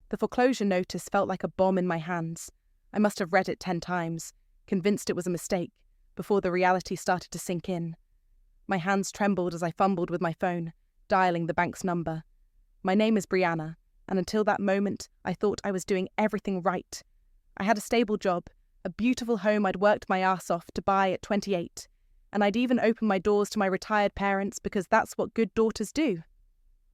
The foreclosure notice felt like a bomb in my hands. I must have read it 10 times, convinced it was a mistake, before the reality started to sink in. My hands trembled as I fumbled with my phone, dialing the bank's number. My name is Brianna, and until that moment, I thought I was doing everything right. I had a stable job, a beautiful home I'd worked my ass off to buy at 28, and I'd even opened my doors to my retired parents because that's what good daughters do.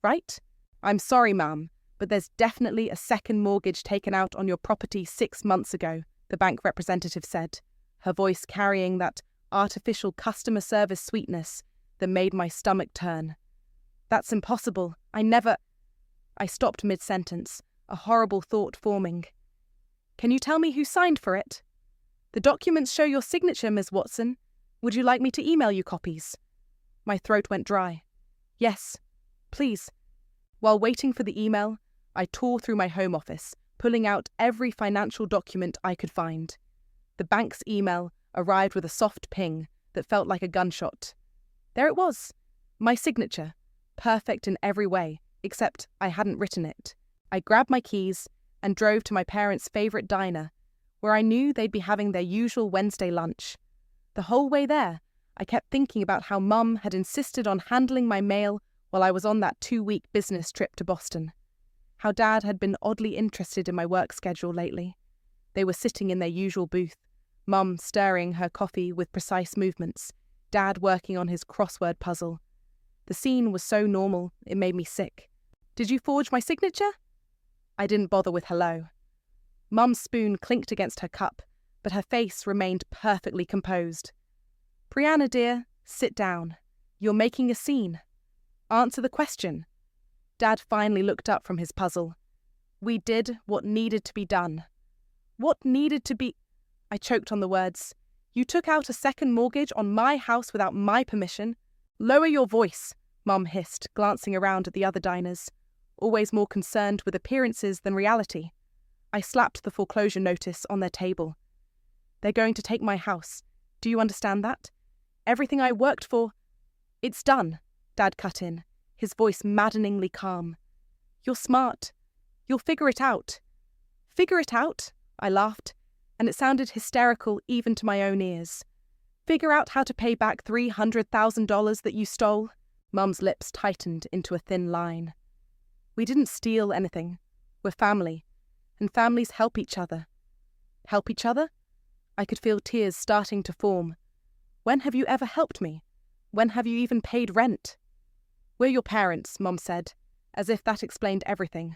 Right? I'm sorry, ma'am, but there's definitely a second mortgage taken out on your property 6 months ago, the bank representative said, her voice carrying that artificial customer service sweetness that made my stomach turn. That's impossible. I stopped mid-sentence, a horrible thought forming. Can you tell me who signed for it? The documents show your signature, Ms. Watson. Would you like me to email you copies? My throat went dry. Yes, please. While waiting for the email, I tore through my home office, pulling out every financial document I could find. The bank's email arrived with a soft ping that felt like a gunshot. There it was, my signature, perfect in every way, except I hadn't written it. I grabbed my keys and drove to my parents' favourite diner, where I knew they'd be having their usual Wednesday lunch. The whole way there, I kept thinking about how Mum had insisted on handling my mail while I was on that 2-week business trip to Boston. How Dad had been oddly interested in my work schedule lately. They were sitting in their usual booth, Mum stirring her coffee with precise movements, Dad working on his crossword puzzle. The scene was so normal, it made me sick. Did you forge my signature? I didn't bother with hello. Mum's spoon clinked against her cup, but her face remained perfectly composed. Brianna, dear, sit down. You're making a scene. Answer the question. Dad finally looked up from his puzzle. We did what needed to be done. What needed to be... I choked on the words. You took out a second mortgage on my house without my permission. Lower your voice, Mum hissed, glancing around at the other diners, always more concerned with appearances than reality. I slapped the foreclosure notice on their table. They're going to take my house. Do you understand that? Everything I worked for... It's done, Dad cut in, his voice maddeningly calm. You're smart. You'll figure it out. Figure it out? I laughed, and it sounded hysterical even to my own ears. Figure out how to pay back $300,000 that you stole? Mum's lips tightened into a thin line. We didn't steal anything. We're family, and families help each other. Help each other? I could feel tears starting to form. When have you ever helped me? When have you even paid rent? We're your parents, Mum said, as if that explained everything.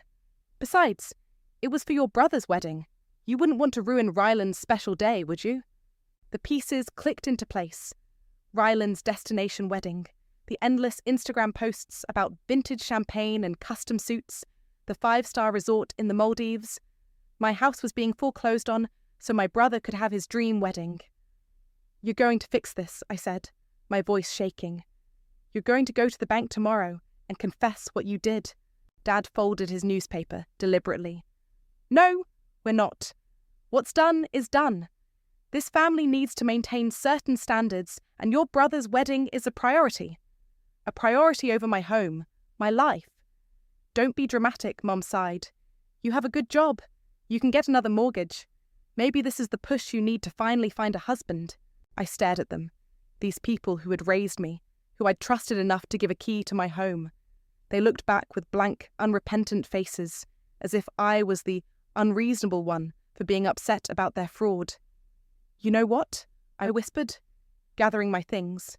Besides, it was for your brother's wedding. You wouldn't want to ruin Ryland's special day, would you? The pieces clicked into place. Ryland's destination wedding, the endless Instagram posts about vintage champagne and custom suits, the 5-star resort in the Maldives. My house was being foreclosed on, so my brother could have his dream wedding. You're going to fix this, I said, my voice shaking. You're going to go to the bank tomorrow and confess what you did. Dad folded his newspaper deliberately. No, we're not. What's done is done. This family needs to maintain certain standards, and your brother's wedding is a priority. A priority over my home, my life. Don't be dramatic, Mum sighed. You have a good job. You can get another mortgage. Maybe this is the push you need to finally find a husband. I stared at them. These people who had raised me, who I'd trusted enough to give a key to my home. They looked back with blank, unrepentant faces, as if I was the unreasonable one for being upset about their fraud. You know what? I whispered, gathering my things.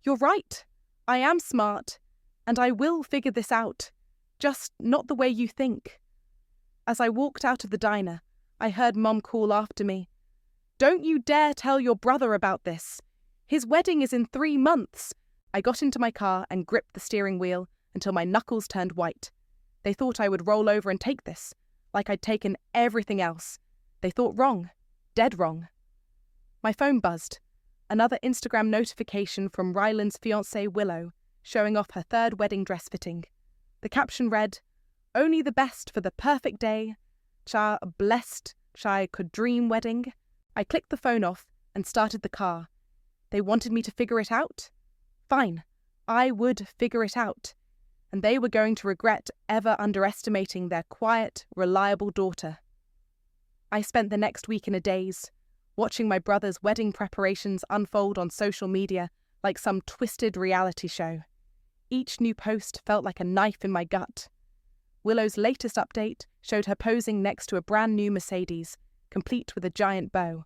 You're right. I am smart, and I will figure this out, just not the way you think. As I walked out of the diner, I heard Mum call after me. Don't you dare tell your brother about this. His wedding is in 3 months. I got into my car and gripped the steering wheel until my knuckles turned white. They thought I would roll over and take this, like I'd taken everything else. They thought wrong, dead wrong. My phone buzzed. Another Instagram notification from Ryland's fiancée Willow, showing off her 3rd wedding dress fitting. The caption read, Only the best for the perfect day. Cha blessed Chai could dream wedding. I clicked the phone off and started the car. They wanted me to figure it out? Fine, I would figure it out. and they were going to regret ever underestimating their quiet, reliable daughter. I spent the next week in a daze, watching my brother's wedding preparations unfold on social media like some twisted reality show. Each new post felt like a knife in my gut. Willow's latest update showed her posing next to a brand new Mercedes, complete with a giant bow.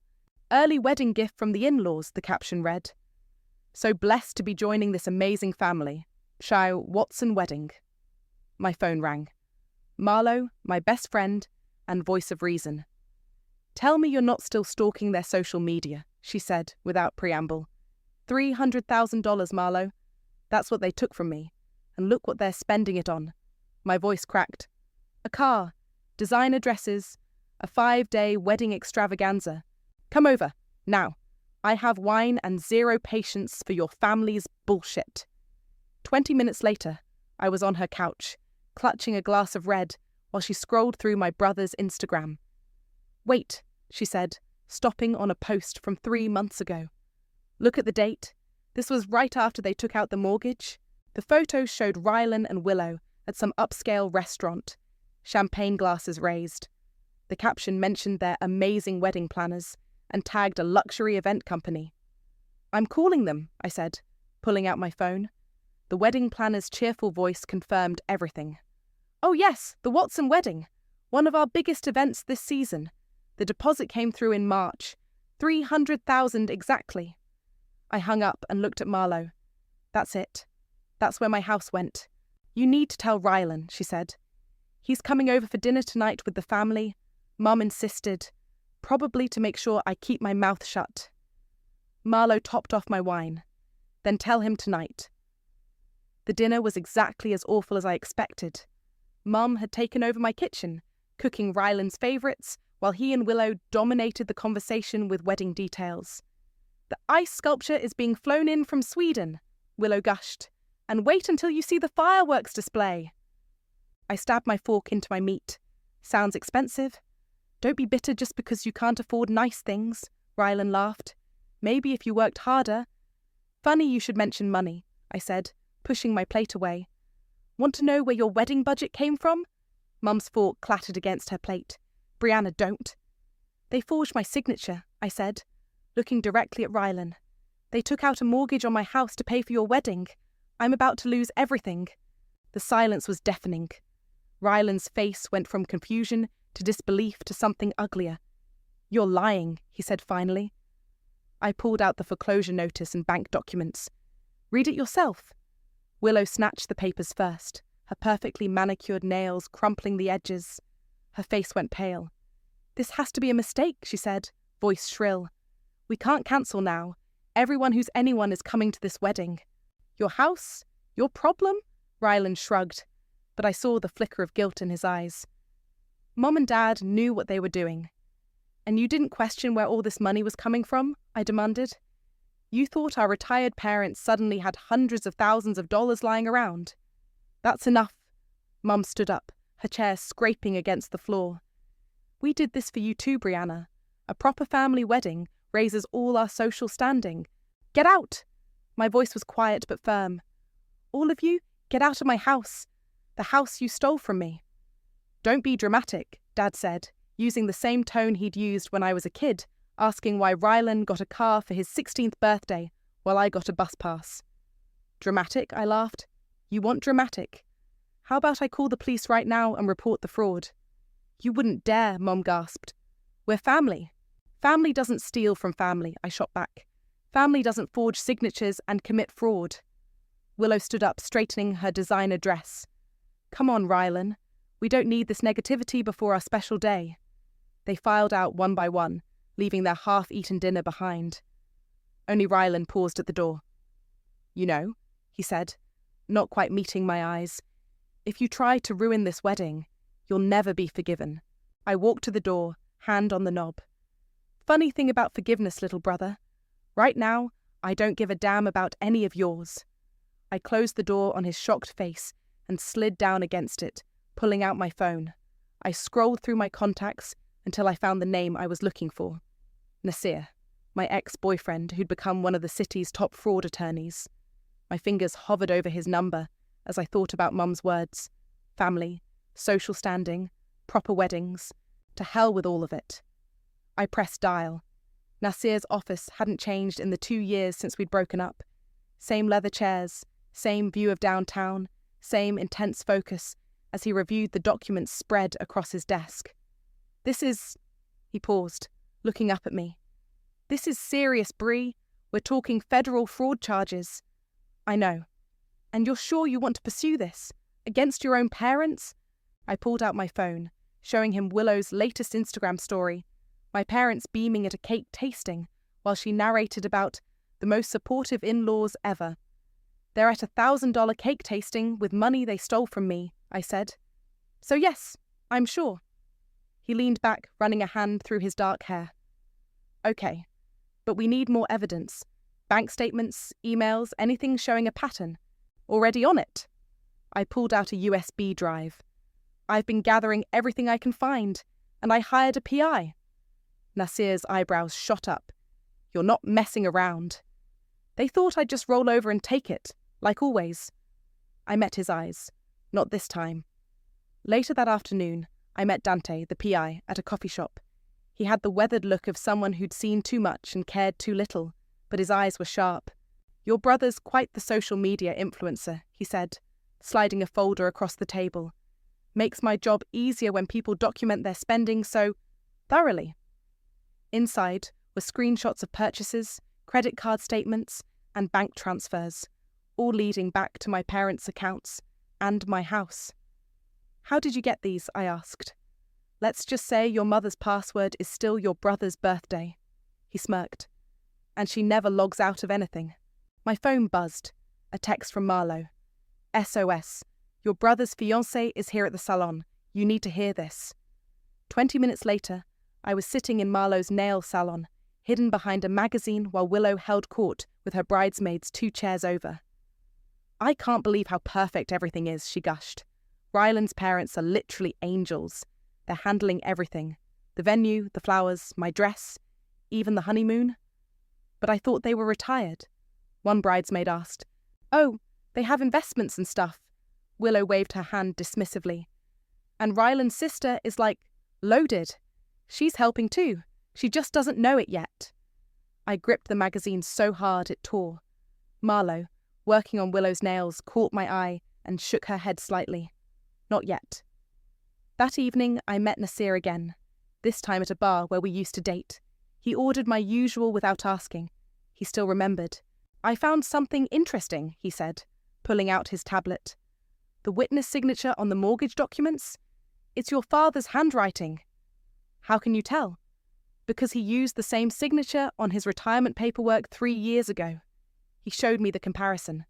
"Early wedding gift from the in-laws," the caption read. "So blessed to be joining this amazing family. Shai Watson wedding." My phone rang. Marlo, my best friend, and voice of reason. "Tell me you're not still stalking their social media," she said without preamble. $300,000, Marlo. That's what they took from me. And look what they're spending it on. My voice cracked. "A car, designer dresses, a 5-day wedding extravaganza. Come over, now. I have wine and zero patience for your family's bullshit." 20 minutes later, I was on her couch, clutching a glass of red while she scrolled through my brother's Instagram. "Wait," she said, stopping on a post from 3 months ago. "Look at the date. This was right after they took out the mortgage." The photos showed Rylan and Willow at some upscale restaurant, champagne glasses raised. The caption mentioned their amazing wedding planners and tagged a luxury event company. "I'm calling them," I said, pulling out my phone. The wedding planner's cheerful voice confirmed everything. "Oh yes, the Watson wedding. One of our biggest events this season. The deposit came through in March. 300,000 exactly." I hung up and looked at Marlo. "That's it. That's where my house went. You need to tell Rylan," she said. "He's coming over for dinner tonight with the family. Mum insisted, probably to make sure I keep my mouth shut." Marlo topped off my wine. "Then tell him tonight." The dinner was exactly as awful as I expected. Mum had taken over my kitchen, cooking Rylan's favourites, while he and Willow dominated the conversation with wedding details. "The ice sculpture is being flown in from Sweden," Willow gushed. "And wait until you see the fireworks display." I stabbed my fork into my meat. "Sounds expensive." "Don't be bitter just because you can't afford nice things," Rylan laughed. "Maybe if you worked harder." "Funny you should mention money," I said, pushing my plate away. "Want to know where your wedding budget came from?" Mum's fork clattered against her plate. "Brianna, don't." "They forged my signature," I said, looking directly at Rylan. "They took out a mortgage on my house to pay for your wedding. I'm about to lose everything." The silence was deafening. Rylan's face went from confusion to disbelief to something uglier. "You're lying," he said finally. I pulled out the foreclosure notice and bank documents. "Read it yourself." Willow snatched the papers first, her perfectly manicured nails crumpling the edges. Her face went pale. "This has to be a mistake," she said, voice shrill. "We can't cancel now. Everyone who's anyone is coming to this wedding." "Your house? Your problem?" Rylan shrugged, but I saw the flicker of guilt in his eyes. "Mom and Dad knew what they were doing." "And you didn't question where all this money was coming from?" I demanded. "You thought our retired parents suddenly had hundreds of thousands of dollars lying around?" "That's enough." Mum stood up, her chair scraping against the floor. "We did this for you too, Brianna. A proper family wedding raises all our social standing. Get out!" My voice was quiet but firm. "All of you, get out of my house. The house you stole from me." "Don't be dramatic," Dad said, using the same tone he'd used when I was a kid, asking why Rylan got a car for his 16th birthday while I got a bus pass. "Dramatic?" I laughed. "You want dramatic? How about I call the police right now and report the fraud?" "You wouldn't dare," Mom gasped. "We're family." "Family doesn't steal from family," I shot back. "Family doesn't forge signatures and commit fraud." Willow stood up, straightening her designer dress. "Come on, Rylan. We don't need this negativity before our special day." They filed out one by one, leaving their half-eaten dinner behind. Only Rylan paused at the door. "You know," he said, not quite meeting my eyes, "if you try to ruin this wedding, you'll never be forgiven." I walked to the door, hand on the knob. "Funny thing about forgiveness, little brother. Right now, I don't give a damn about any of yours." I closed the door on his shocked face and slid down against it, pulling out my phone. I scrolled through my contacts until I found the name I was looking for. Nasir, my ex-boyfriend who'd become one of the city's top fraud attorneys. My fingers hovered over his number as I thought about Mum's words. Family, social standing, proper weddings. To hell with all of it. I pressed dial. Nasir's office hadn't changed in the 2 years since we'd broken up. Same leather chairs, same view of downtown, same intense focus as he reviewed the documents spread across his desk. This is... He paused, looking up at me. This is serious, Bree. We're talking federal fraud charges. I know. And you're sure you want to pursue this? Against your own parents? I pulled out my phone, showing him Willow's latest Instagram story, my parents beaming at a cake tasting, while she narrated about the most supportive in-laws ever. They're at $1,000 cake tasting with money they stole from me, I said. So yes, I'm sure. He leaned back, running a hand through his dark hair. Okay, but we need more evidence. Bank statements, emails, anything showing a pattern. Already on it. I pulled out a USB drive. I've been gathering everything I can find, and I hired a PI. Nasir's eyebrows shot up. You're not messing around. They thought I'd just roll over and take it, like always. I met his eyes. Not this time. Later that afternoon, I met Dante, the PI, at a coffee shop. He had the weathered look of someone who'd seen too much and cared too little, but his eyes were sharp. Your brother's quite the social media influencer, he said, sliding a folder across the table. Makes my job easier when people document their spending so thoroughly. Inside were screenshots of purchases, credit card statements, and bank transfers, all leading back to my parents' accounts and my house. How did you get these? I asked. Let's just say your mother's password is still your brother's birthday. He smirked. And she never logs out of anything. My phone buzzed. A text from Marlo. SOS. Your brother's fiancé is here at the salon. You need to hear this. 20 minutes later, I was sitting in Marlo's nail salon, hidden behind a magazine while Willow held court with her bridesmaids 2 chairs over. I can't believe how perfect everything is, she gushed. Ryland's parents are literally angels. They're handling everything. The venue, the flowers, my dress, even the honeymoon. But I thought they were retired. One bridesmaid asked, Oh, they have investments and stuff. Willow waved her hand dismissively. And Ryland's sister is like, loaded. She's helping too. She just doesn't know it yet. I gripped the magazine so hard it tore. Marlo, working on Willow's nails, caught my eye and shook her head slightly. Not yet. That evening, I met Nasir again, this time at a bar where we used to date. He ordered my usual without asking. He still remembered. I found something interesting, he said, pulling out his tablet. The witness signature on the mortgage documents? It's your father's handwriting. How can you tell? Because he used the same signature on his retirement paperwork 3 years ago. He showed me the comparison.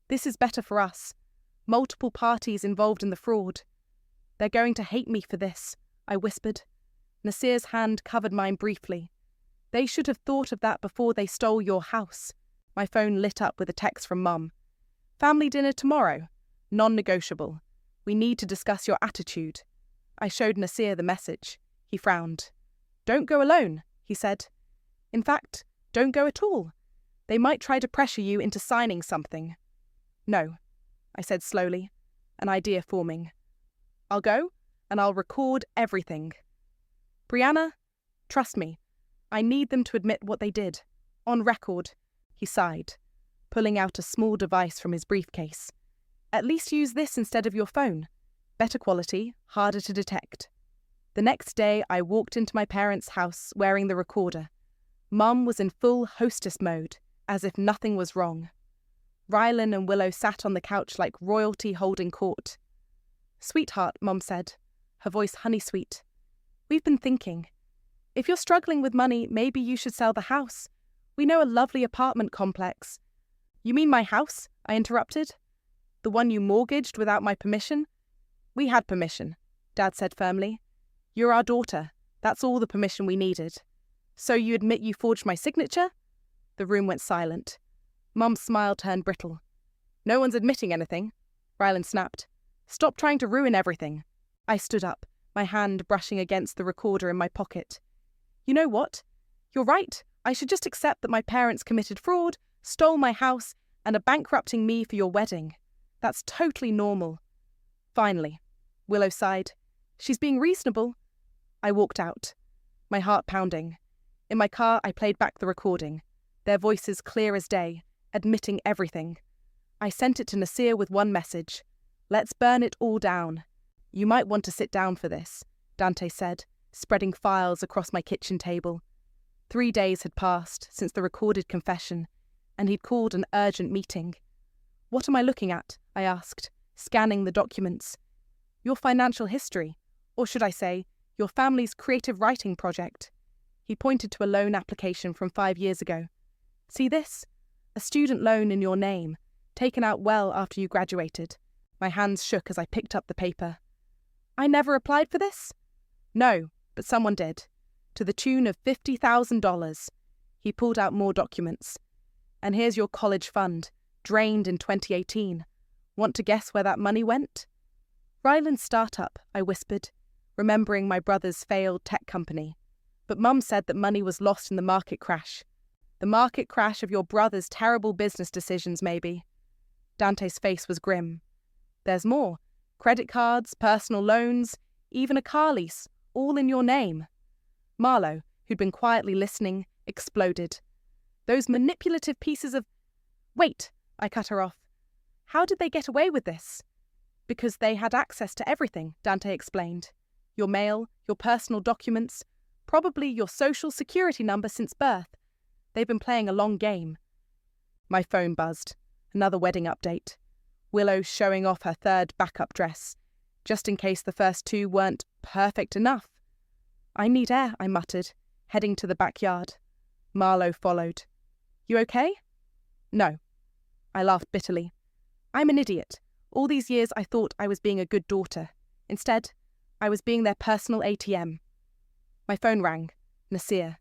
This is better for us. Multiple parties involved in the fraud. They're going to hate me for this, I whispered. Nasir's hand covered mine briefly. They should have thought of that before they stole your house. My phone lit up with a text from Mum. Family dinner tomorrow. Non-negotiable. We need to discuss your attitude. I showed Nasir the message. He frowned. Don't go alone, he said. In fact, don't go at all. They might try to pressure you into signing something. No, I said slowly, an idea forming. I'll go, and I'll record everything. Brianna, trust me. I need them to admit what they did. On record, he sighed, pulling out a small device from his briefcase. At least use this instead of your phone. Better quality, harder to detect. The next day, I walked into my parents' house wearing the recorder. Mum was in full hostess mode, as if nothing was wrong. Rylan and Willow sat on the couch like royalty holding court. Sweetheart, Mum said, her voice honey-sweet. We've been thinking. If you're struggling with money, maybe you should sell the house. We know a lovely apartment complex. You mean my house? I interrupted. The one you mortgaged without my permission? We had permission, Dad said firmly. You're our daughter. That's all the permission we needed. So you admit you forged my signature? The room went silent. Mum's smile turned brittle. No one's admitting anything, Ryland snapped. Stop trying to ruin everything. I stood up, my hand brushing against the recorder in my pocket. You know what? You're right. I should just accept that my parents committed fraud, stole my house, and are bankrupting me for your wedding. That's totally normal. Finally, Willow sighed. She's being reasonable. I walked out, my heart pounding. In my car, I played back the recording, their voices clear as day, admitting everything. I sent it to Nasir with one message. Let's burn it all down. You might want to sit down for this, Dante said, spreading files across my kitchen table. 3 days had passed since the recorded confession, and he'd called an urgent meeting. What am I looking at? I asked, scanning the documents. Your financial history, or should I say, your family's creative writing project. He pointed to a loan application from 5 years ago. See this? A student loan in your name, taken out well after you graduated. My hands shook as I picked up the paper. I never applied for this? No, but someone did. To the tune of $50,000. He pulled out more documents. And here's your college fund, drained in 2018. Want to guess where that money went? Ryland's startup, I whispered, remembering my brother's failed tech company. But Mum said that money was lost in the market crash. The market crash of your brother's terrible business decisions, maybe. Dante's face was grim. There's more. Credit cards, personal loans, even a car lease, all in your name. Marlowe, who'd been quietly listening, exploded. Those manipulative pieces of... Wait, I cut her off. How did they get away with this? Because they had access to everything, Dante explained. Your mail, your personal documents, probably your social security number since birth. They've been playing a long game. My phone buzzed. Another wedding update. Willow showing off her third backup dress, just in case the first two weren't perfect enough. I need air, I muttered, heading to the backyard. Marlowe followed. You okay? No. I laughed bitterly. I'm an idiot. All these years I thought I was being a good daughter. Instead, I was being their personal ATM. My phone rang. Nasir.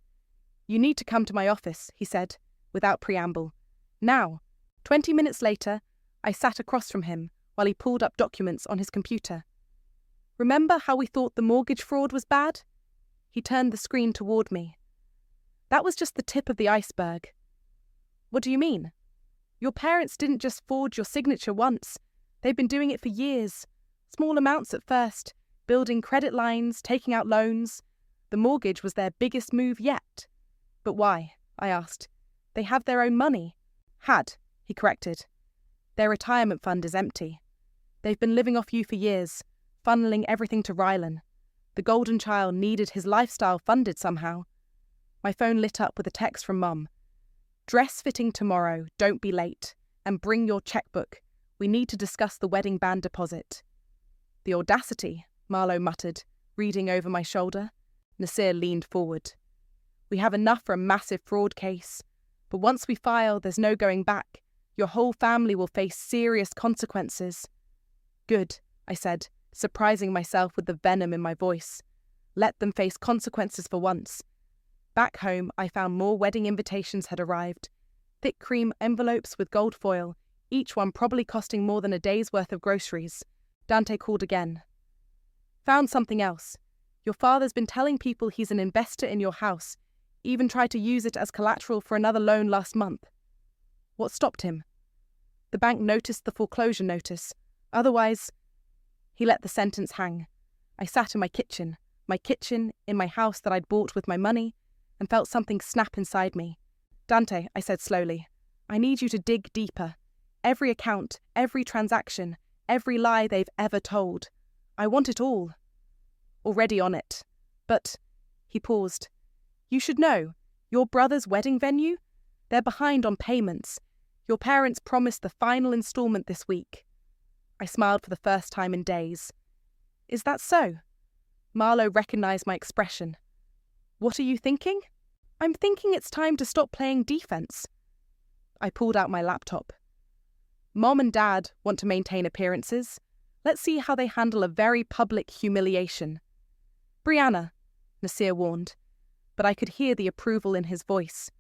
You need to come to my office, he said, without preamble. Now. 20 minutes later, I sat across from him while he pulled up documents on his computer. Remember how we thought the mortgage fraud was bad? He turned the screen toward me. That was just the tip of the iceberg. What do you mean? Your parents didn't just forge your signature once. They've been doing it for years. Small amounts at first, building credit lines, taking out loans. The mortgage was their biggest move yet. But why? I asked. They have their own money. Had, he corrected. Their retirement fund is empty. They've been living off you for years, funneling everything to Rylan. The golden child needed his lifestyle funded somehow. My phone lit up with a text from Mum. Dress fitting tomorrow, don't be late, and bring your checkbook. We need to discuss the wedding band deposit. The audacity, Marlowe muttered, reading over my shoulder. Nasir leaned forward. We have enough for a massive fraud case, but once we file, there's no going back. Your whole family will face serious consequences. Good, I said, surprising myself with the venom in my voice. Let them face consequences for once. Back home, I found more wedding invitations had arrived. Thick cream envelopes with gold foil, each one probably costing more than a day's worth of groceries. Dante called again. Found something else. Your father's been telling people he's an investor in your house, even tried to use it as collateral for another loan last month. What stopped him? The bank noticed the foreclosure notice. Otherwise... He let the sentence hang. I sat in my kitchen in my house that I'd bought with my money, and felt something snap inside me. Dante, I said slowly, I need you to dig deeper. Every account, every transaction, every lie they've ever told. I want it all. Already on it. But, he paused. You should know, your brother's wedding venue? They're behind on payments. Your parents promised the final installment this week. I smiled for the first time in days. Is that so? Marlowe recognized my expression. What are you thinking? I'm thinking it's time to stop playing defense. I pulled out my laptop. Mom and Dad want to maintain appearances. Let's see how they handle a very public humiliation. Brianna, Nasir warned, but I could hear the approval in his voice.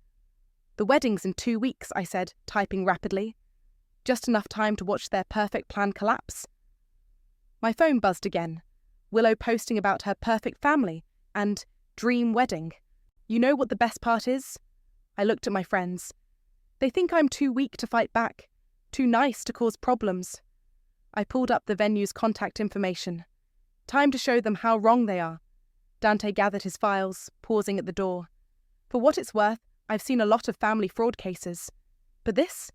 The wedding's in 2 weeks, I said, typing rapidly. Just enough time to watch their perfect plan collapse. My phone buzzed again. Willow posting about her perfect family and dream wedding. You know what the best part is? I looked at my friends. They think I'm too weak to fight back, too nice to cause problems. I pulled up the venue's contact information. Time to show them how wrong they are. Dante gathered his files, pausing at the door. For what it's worth, I've seen a lot of family fraud cases. But this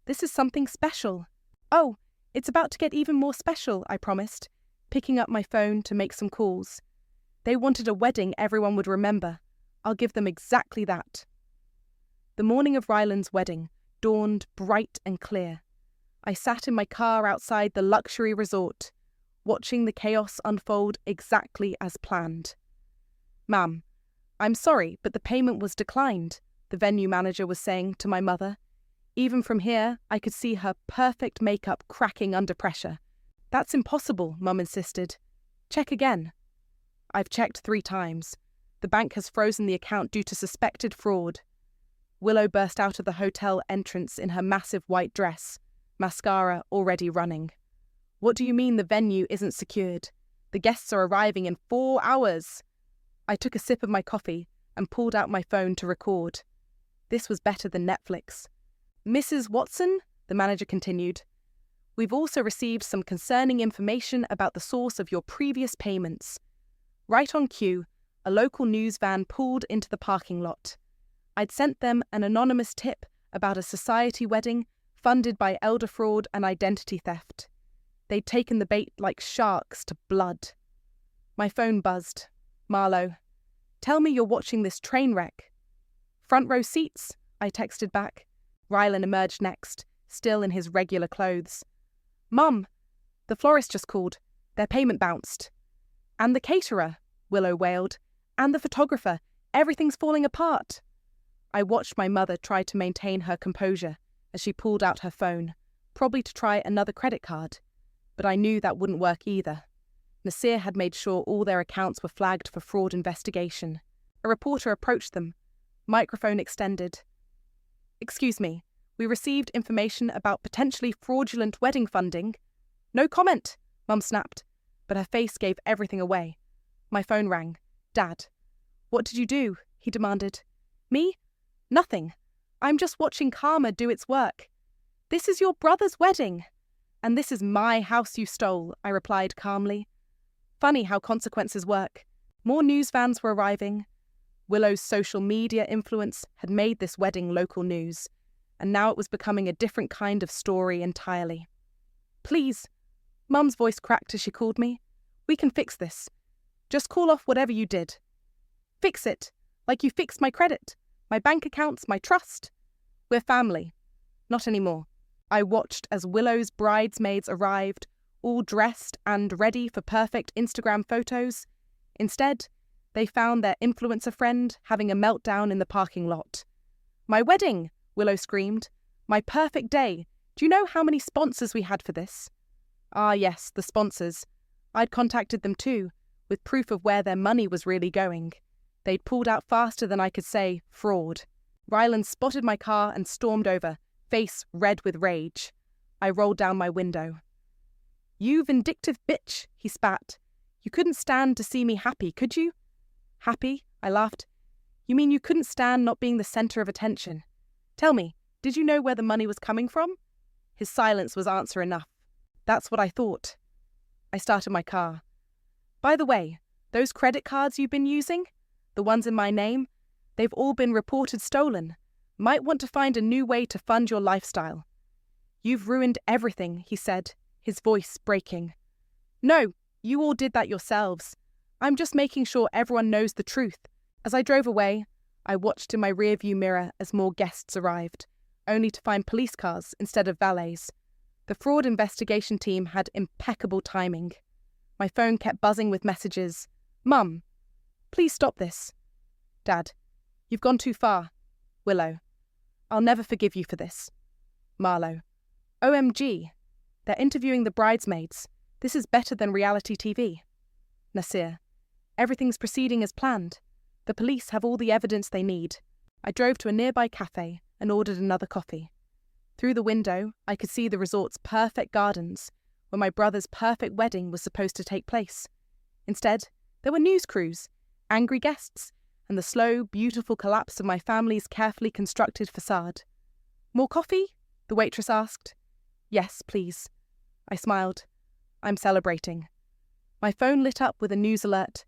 is something special. Oh, it's about to get even more special, I promised, picking up my phone to make some calls. They wanted a wedding everyone would remember. I'll give them exactly that. The morning of Ryland's wedding dawned bright and clear. I sat in my car outside the luxury resort, watching the chaos unfold exactly as planned. "Ma'am, I'm sorry, but the payment was declined," the venue manager was saying to my mother. Even from here, I could see her perfect makeup cracking under pressure. "That's impossible," Mum insisted. "Check again." "I've checked 3 times. The bank has frozen the account due to suspected fraud." Willow burst out of the hotel entrance in her massive white dress, mascara already running. "What do you mean the venue isn't secured? The guests are arriving in 4 hours." I took a sip of my coffee and pulled out my phone to record. This was better than Netflix. "Mrs. Watson," the manager continued, "we've also received some concerning information about the source of your previous payments." Right on cue, a local news van pulled into the parking lot. I'd sent them an anonymous tip about a society wedding funded by elder fraud and identity theft. They'd taken the bait like sharks to blood. My phone buzzed. "Marlo, tell me you're watching this train wreck." "Front row seats," I texted back. Rylan emerged next, still in his regular clothes. "Mum, the florist just called. Their payment bounced." "And the caterer," Willow wailed. "And the photographer. Everything's falling apart." I watched my mother try to maintain her composure as she pulled out her phone, probably to try another credit card. But I knew that wouldn't work either. Nasir had made sure all their accounts were flagged for fraud investigation. A reporter approached them, microphone extended. "Excuse me, we received information about potentially fraudulent wedding funding." "No comment," Mum snapped, but her face gave everything away. My phone rang. "Dad." "What did you do?" he demanded. "Me? Nothing. I'm just watching karma do its work." "This is your brother's wedding." "And this is my house you stole," I replied calmly. Funny how consequences work. More news vans were arriving. Willow's social media influence had made this wedding local news, and now it was becoming a different kind of story entirely. "Please," Mum's voice cracked as she called me. "We can fix this. Just call off whatever you did." "Fix it, like you fixed my credit, my bank accounts, my trust." "We're family." "Not anymore." I watched as Willow's bridesmaids arrived, all dressed and ready for perfect Instagram photos. Instead, they found their influencer friend having a meltdown in the parking lot. "My wedding!" Willow screamed. "My perfect day! Do you know how many sponsors we had for this?" Ah yes, the sponsors. I'd contacted them too, with proof of where their money was really going. They'd pulled out faster than I could say fraud. Ryland spotted my car and stormed over, face red with rage. I rolled down my window. "You vindictive bitch," he spat. "You couldn't stand to see me happy, could you?" "Happy?" I laughed. "You mean you couldn't stand not being the centre of attention? Tell me, did you know where the money was coming from?" His silence was answer enough. "That's what I thought." I started my car. "By the way, those credit cards you've been using, the ones in my name, they've all been reported stolen. Might want to find a new way to fund your lifestyle." "You've ruined everything," he said, his voice breaking. "No, you all did that yourselves. I'm just making sure everyone knows the truth." As I drove away, I watched in my rearview mirror as more guests arrived, only to find police cars instead of valets. The fraud investigation team had impeccable timing. My phone kept buzzing with messages. "Mum, please stop this." "Dad, you've gone too far." Willow, "I'll never forgive you for this." Marlo, "OMG, they're interviewing the bridesmaids. This is better than reality TV." Nasir, "Everything's proceeding as planned. The police have all the evidence they need." I drove to a nearby cafe and ordered another coffee. Through the window, I could see the resort's perfect gardens, where my brother's perfect wedding was supposed to take place. Instead, there were news crews, angry guests, and the slow, beautiful collapse of my family's carefully constructed facade. "More coffee?" the waitress asked. "Yes, please." I smiled. I'm celebrating. My phone lit up with a news alert.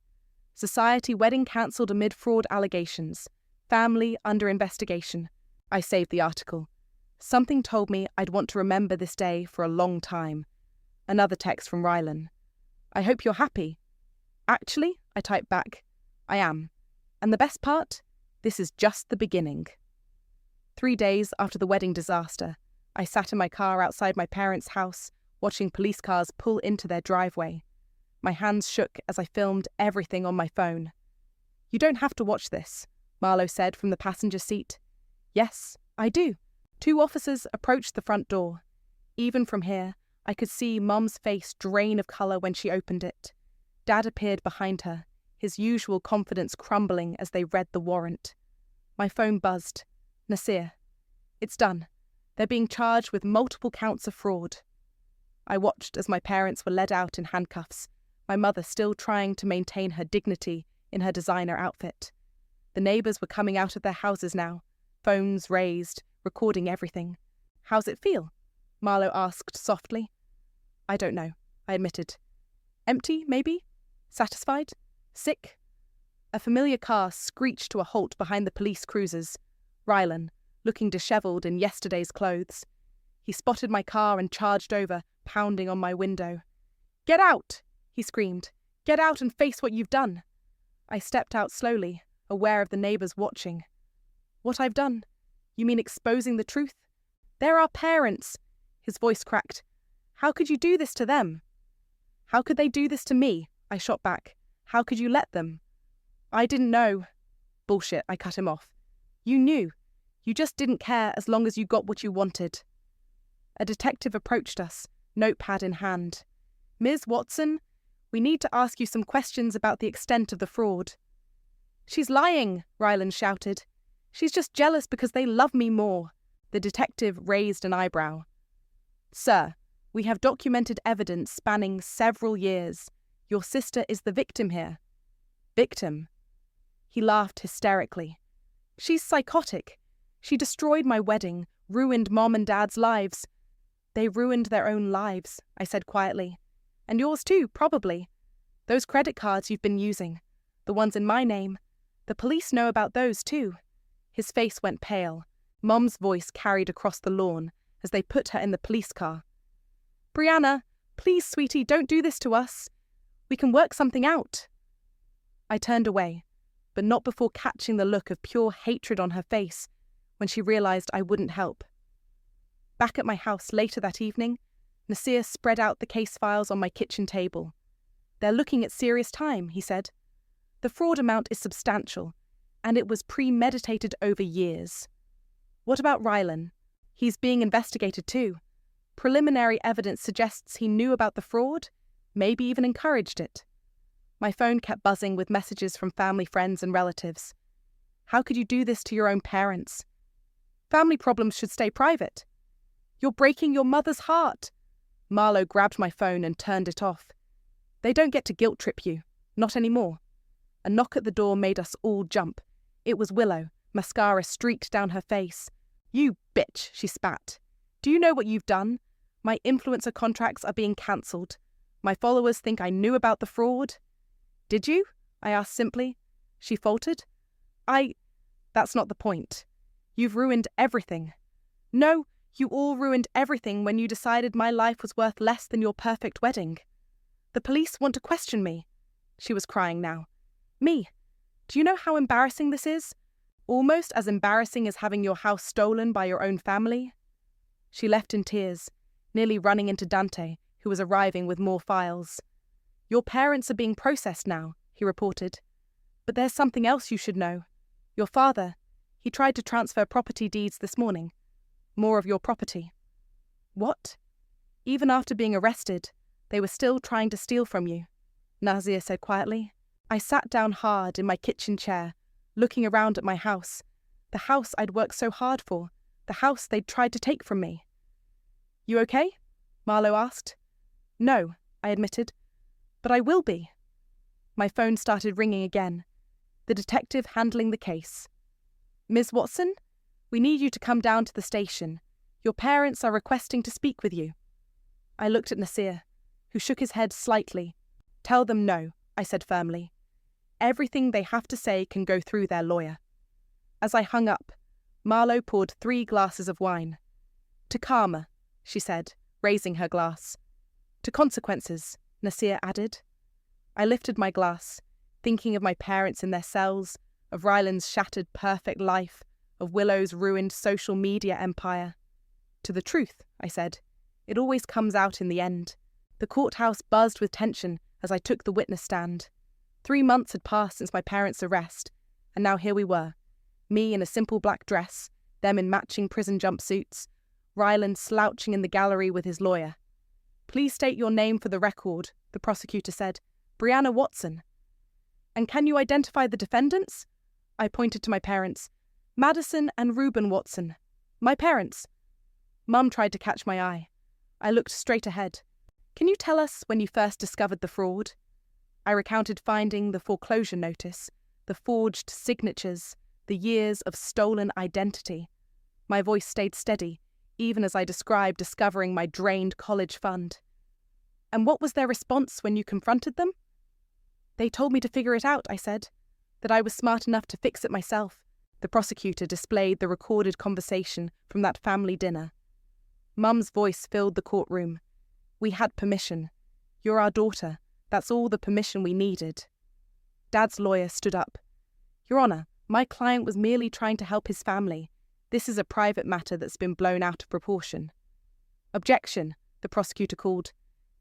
Society wedding cancelled amid fraud allegations. Family under investigation. I saved the article. Something told me I'd want to remember this day for a long time. Another text from Rylan. I hope you're happy. Actually, I typed back. I am. And the best part? This is just the beginning. 3 days after the wedding disaster, I sat in my car outside my parents' house, watching police cars pull into their driveway. My hands shook as I filmed everything on my phone. You don't have to watch this, Marlo said from the passenger seat. Yes, I do. 2 officers approached the front door. Even from here, I could see Mum's face drain of colour when she opened it. Dad appeared behind her, his usual confidence crumbling as they read the warrant. My phone buzzed. Nasir. It's done. They're being charged with multiple counts of fraud. I watched as my parents were led out in handcuffs, my mother still trying to maintain her dignity in her designer outfit. The neighbours were coming out of their houses now, phones raised, recording everything. How's it feel? Marlo asked softly. I don't know, I admitted. Empty, maybe? Satisfied? Sick? A familiar car screeched to a halt behind the police cruisers. Rylan, looking dishevelled in yesterday's clothes. He spotted my car and charged over, pounding on my window. Get out! He screamed. Get out and face what you've done. I stepped out slowly, aware of the neighbours watching. What I've done? You mean exposing the truth? They're our parents. His voice cracked. How could you do this to them? How could they do this to me? I shot back. How could you let them? I didn't know. Bullshit, I cut him off. You knew. You just didn't care as long as you got what you wanted. A detective approached us, notepad in hand. Ms. Watson, we need to ask you some questions about the extent of the fraud. She's lying, Rylan shouted. She's just jealous because they love me more. The detective raised an eyebrow. Sir, we have documented evidence spanning several years. Your sister is the victim here. Victim? He laughed hysterically. She's psychotic. She destroyed my wedding, ruined Mom and Dad's lives. They ruined their own lives, I said quietly. And yours too, probably. Those credit cards you've been using, the ones in my name, the police know about those too. His face went pale. Mom's voice carried across the lawn as they put her in the police car. Brianna, please, sweetie, don't do this to us. We can work something out. I turned away, but not before catching the look of pure hatred on her face when she realised I wouldn't help. Back at my house later that evening, Nasir spread out the case files on my kitchen table. They're looking at serious time, he said. The fraud amount is substantial, and it was premeditated over years. What about Rylan? He's being investigated too. Preliminary evidence suggests he knew about the fraud, maybe even encouraged it. My phone kept buzzing with messages from family, friends, and relatives. How could you do this to your own parents? Family problems should stay private. You're breaking your mother's heart. Marlo grabbed my phone and turned it off. They don't get to guilt trip you. Not anymore. A knock at the door made us all jump. It was Willow, mascara streaked down her face. You bitch, she spat. Do you know what you've done? My influencer contracts are being cancelled. My followers think I knew about the fraud. Did you? I asked simply. She faltered. That's not the point. You've ruined everything. No, you all ruined everything when you decided my life was worth less than your perfect wedding. The police want to question me. She was crying now. Me. Do you know how embarrassing this is? Almost as embarrassing as having your house stolen by your own family. She left in tears, nearly running into Dante, who was arriving with more files. Your parents are being processed now, he reported. But there's something else you should know. Your father, he tried to transfer property deeds this morning. More of your property. What? Even after being arrested, they were still trying to steal from you, Nasir said quietly. I sat down hard in my kitchen chair, looking around at my house, the house I'd worked so hard for, the house they'd tried to take from me. You okay? Marlo asked. No, I admitted, but I will be. My phone started ringing again. The detective handling the case. Ms. Watson, we need you to come down to the station. Your parents are requesting to speak with you. I looked at Nasir, who shook his head slightly. "Tell them no," I said firmly. "Everything they have to say can go through their lawyer." As I hung up, Marlowe poured 3 glasses of wine. "To karma," she said, raising her glass. "To consequences," Nasir added. I lifted my glass, thinking of my parents in their cells, of Ryland's shattered perfect life, of Willow's ruined social media empire. "To the truth," I said. "It always comes out in the end." The courthouse buzzed with tension as I took the witness stand. 3 months had passed since my parents' arrest, and now here we were. Me in a simple black dress, them in matching prison jumpsuits, Ryland slouching in the gallery with his lawyer. "Please state your name for the record," the prosecutor said. "Brianna Watson." "And can you identify the defendants?" I pointed to my parents. "Madison and Reuben Watson. My parents." Mum tried to catch my eye. I looked straight ahead. "Can you tell us when you first discovered the fraud?" I recounted finding the foreclosure notice, the forged signatures, the years of stolen identity. My voice stayed steady, even as I described discovering my drained college fund. "And what was their response when you confronted them?" "They told me to figure it out," I said, "that I was smart enough to fix it myself." The prosecutor displayed the recorded conversation from that family dinner. Mum's voice filled the courtroom. "We had permission. You're our daughter. That's all the permission we needed." Dad's lawyer stood up. "Your Honour, my client was merely trying to help his family. This is a private matter that's been blown out of proportion." "Objection," the prosecutor called.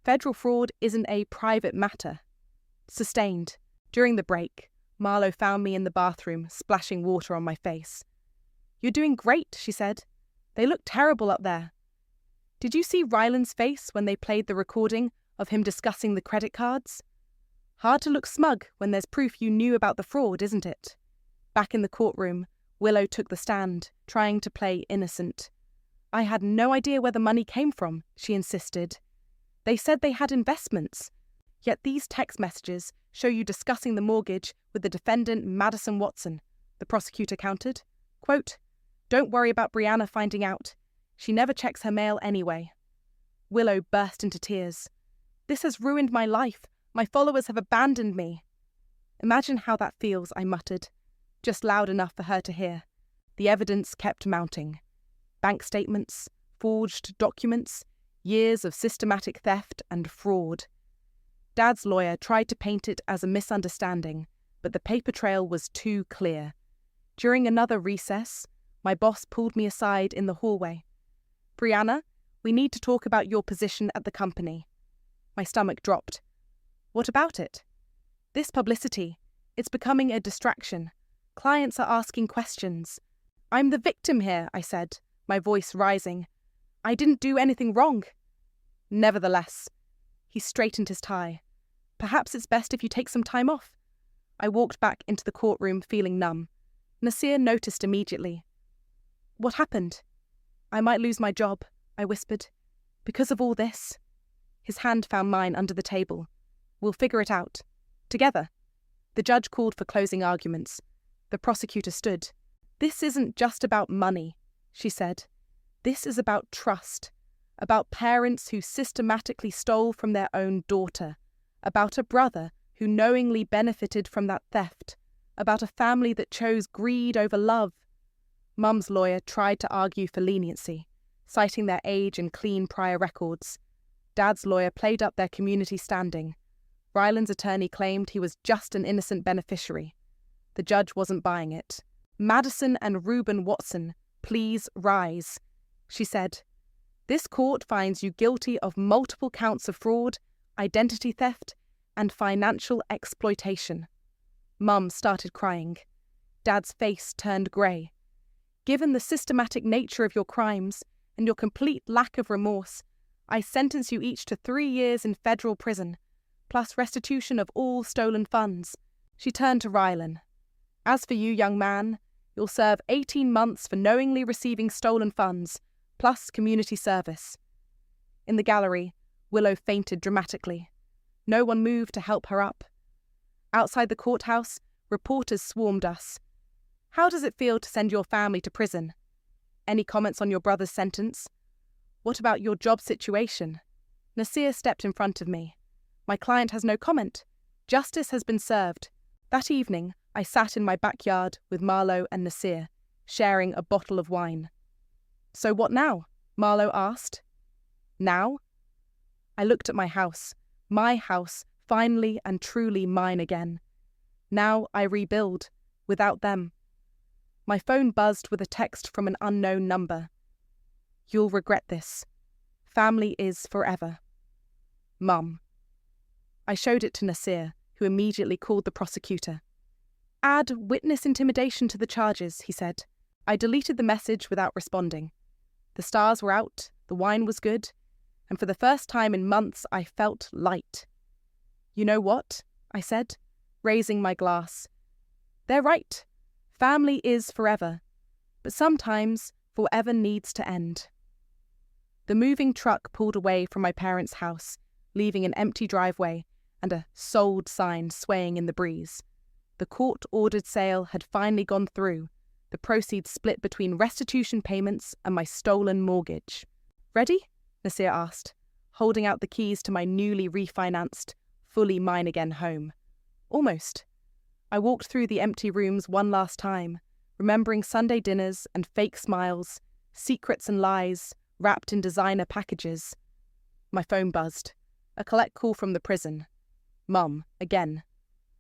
"Federal fraud isn't a private matter." Sustained. During the break, Marlowe found me in the bathroom, splashing water on my face. "You're doing great," she said. "They look terrible up there." "Did you see Ryland's face when they played the recording of him discussing the credit cards? Hard to look smug when there's proof you knew about the fraud, isn't it?" Back in the courtroom, Willow took the stand, trying to play innocent. "I had no idea where the money came from," she insisted. "They said they had investments. Yet these text messages show you discussing the mortgage with the defendant Madison Watson," the prosecutor countered. Quote, "Don't worry about Brianna finding out. She never checks her mail anyway." Willow burst into tears. "This has ruined my life. My followers have abandoned me." "Imagine how that feels," I muttered, just loud enough for her to hear. The evidence kept mounting. Bank statements, forged documents, years of systematic theft and fraud. Dad's lawyer tried to paint it as a misunderstanding, but the paper trail was too clear. During another recess, my boss pulled me aside in the hallway. "Brianna, we need to talk about your position at the company." My stomach dropped. "What about it?" "This publicity. It's becoming a distraction. Clients are asking questions." "I'm the victim here," I said, my voice rising. "I didn't do anything wrong." "Nevertheless." He straightened his tie. "Perhaps it's best if you take some time off." I walked back into the courtroom feeling numb. Nasir noticed immediately. "What happened?" "I might lose my job," I whispered. "Because of all this." His hand found mine under the table. "We'll figure it out. Together." The judge called for closing arguments. The prosecutor stood. "This isn't just about money," she said. "This is about trust. About parents who systematically stole from their own daughter. About a brother who knowingly benefited from that theft. About a family that chose greed over love." Mum's lawyer tried to argue for leniency, citing their age and clean prior records. Dad's lawyer played up their community standing. Ryland's attorney claimed he was just an innocent beneficiary. The judge wasn't buying it. "Madison and Reuben Watson, please rise," she said. "This court finds you guilty of multiple counts of fraud, identity theft, and financial exploitation." Mum started crying. Dad's face turned grey. "Given the systematic nature of your crimes and your complete lack of remorse, I sentence you each to 3 years in federal prison, plus restitution of all stolen funds." She turned to Rylan. "As for you, young man, you'll serve 18 months for knowingly receiving stolen funds, plus community service." In the gallery, Willow fainted dramatically. No one moved to help her up. Outside the courthouse, reporters swarmed us. "How does it feel to send your family to prison? Any comments on your brother's sentence? What about your job situation?" Nasir stepped in front of me. My client has no comment. Justice has been served. That evening, I sat in my backyard with Marlo and Nasir, sharing a bottle of wine. "So what now?" Marlo asked. "Now?" I looked at my house, finally and truly mine again. Now I rebuild, without them. My phone buzzed with a text from an unknown number. "You'll regret this. Family is forever. Mum." I showed it to Nasir, who immediately called the prosecutor. "Add witness intimidation to the charges," he said. I deleted the message without responding. The stars were out, the wine was good, and for the first time in months I felt light. "You know what?" I said, raising my glass. "They're right. Family is forever. But sometimes forever needs to end." The moving truck pulled away from my parents' house, leaving an empty driveway and a "sold" sign swaying in the breeze. The court-ordered sale had finally gone through, the proceeds split between restitution payments and my stolen mortgage. "Ready?" Nasir asked, holding out the keys to my newly refinanced, fully mine again home. Almost. I walked through the empty rooms one last time, remembering Sunday dinners and fake smiles, secrets and lies, wrapped in designer packages. My phone buzzed. A collect call from the prison. Mum, again.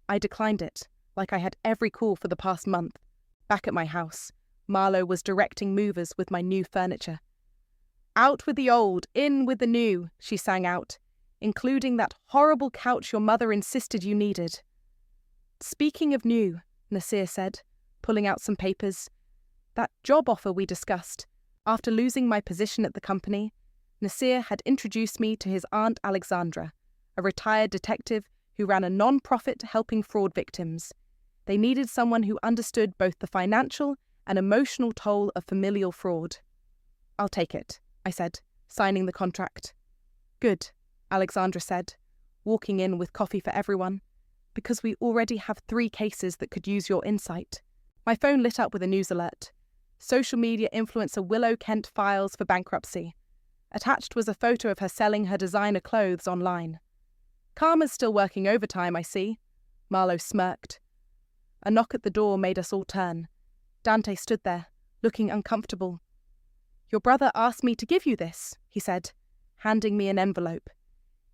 I declined it, like I had every call for the past month. Back at my house, Marlo was directing movers with my new furniture. "Out with the old, in with the new," she sang out, "including that horrible couch your mother insisted you needed." "Speaking of new," Nasir said, pulling out some papers, "that job offer we discussed. After losing my position at the company, Nasir had introduced me to his aunt Alexandra, a retired detective who ran a non-profit helping fraud victims. They needed someone who understood both the financial and emotional toll of familial fraud. "I'll take it," I said, signing the contract. "Good," Alexandra said, walking in with coffee for everyone, "because we already have 3 cases that could use your insight." My phone lit up with a news alert. Social media influencer Willow Kent files for bankruptcy. Attached was a photo of her selling her designer clothes online. "Karma's still working overtime, I see." Marlo smirked. A knock at the door made us all turn. Dante stood there, looking uncomfortable. "Your brother asked me to give you this," he said, handing me an envelope.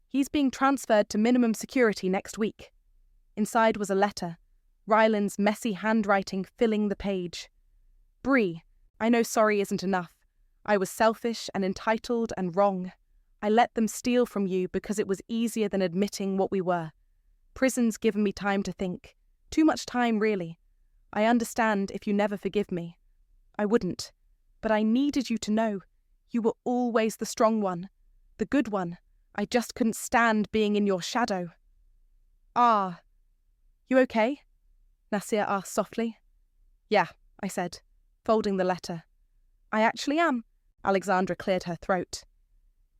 "He's being transferred to minimum security next week." Inside was a letter, Ryland's messy handwriting filling the page. "Bree, I know sorry isn't enough. I was selfish and entitled and wrong. I let them steal from you because it was easier than admitting what we were. Prison's given me time to think. Too much time, really. I understand if you never forgive me. I wouldn't. But I needed you to know. You were always the strong one. The good one. I just couldn't stand being in your shadow." "Ah. You okay?" Nasir asked softly. "Yeah," I said, folding the letter. "I actually am." Alexandra cleared her throat.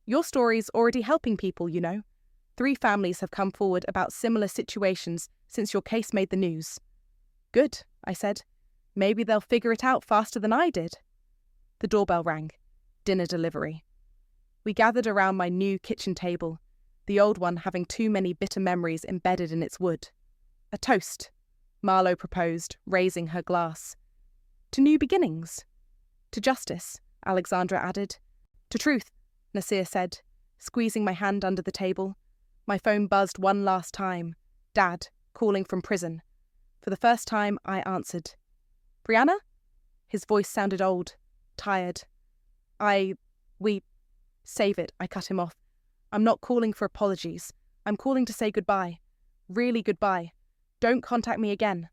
"Your story's already helping people, you know. 3 families have come forward about similar situations since your case made the news." "Good," I said. "Maybe they'll figure it out faster than I did." The doorbell rang. Dinner delivery. We gathered around my new kitchen table, the old one having too many bitter memories embedded in its wood. "A toast," Marlo proposed, raising her glass. "To new beginnings." "To justice," Alexandra added. "To truth," Nasir said, squeezing my hand under the table. My phone buzzed one last time. Dad, calling from prison. For the first time, I answered. "Brianna?" His voice sounded old, tired. We... Save it, I cut him off. "I'm not calling for apologies. I'm calling to say goodbye. Really goodbye. Don't contact me again."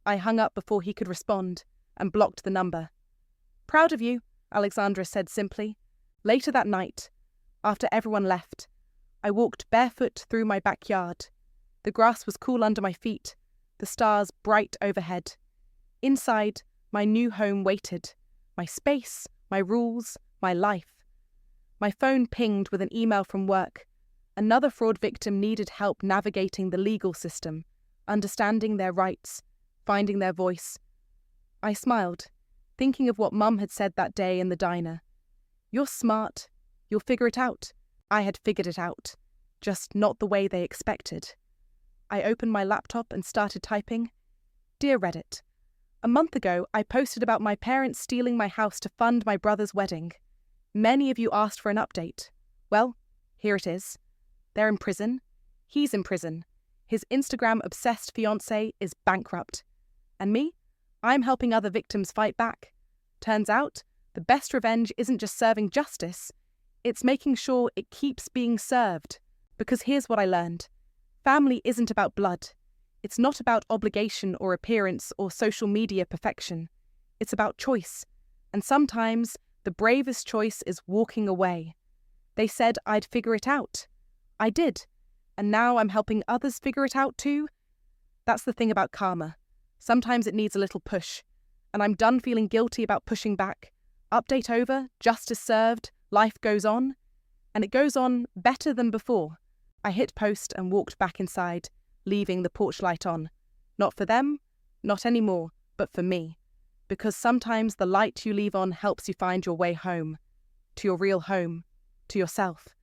I hung up before he could respond and blocked the number. "Proud of you," Alexandra said simply. Later that night, after everyone left, I walked barefoot through my backyard. The grass was cool under my feet, the stars bright overhead. Inside, my new home waited. My space, my rules, my life. My phone pinged with an email from work. Another fraud victim needed help navigating the legal system, understanding their rights, finding their voice. I smiled, thinking of what Mum had said that day in the diner. "You're smart. You'll figure it out. I had figured it out, just not the way they expected. I opened my laptop and started typing. Dear Reddit, a month ago I posted about my parents stealing my house to fund my brother's wedding. Many of you asked for an update. Well, here it is. They're in prison. He's in prison. His Instagram-obsessed fiancé is bankrupt. And me? I'm helping other victims fight back. Turns out, the best revenge isn't just serving justice, it's making sure it keeps being served. Because here's what I learned. Family isn't about blood. It's not about obligation or appearance or social media perfection. It's about choice. And sometimes, the bravest choice is walking away. They said I'd figure it out. I did. And now I'm helping others figure it out too. That's the thing about karma. Sometimes it needs a little push. And I'm done feeling guilty about pushing back. Update over, justice served, life goes on. And it goes on better than before. I hit post and walked back inside, leaving the porch light on. Not for them, not anymore, but for me. Because sometimes the light you leave on helps you find your way home. To your real home. To yourself.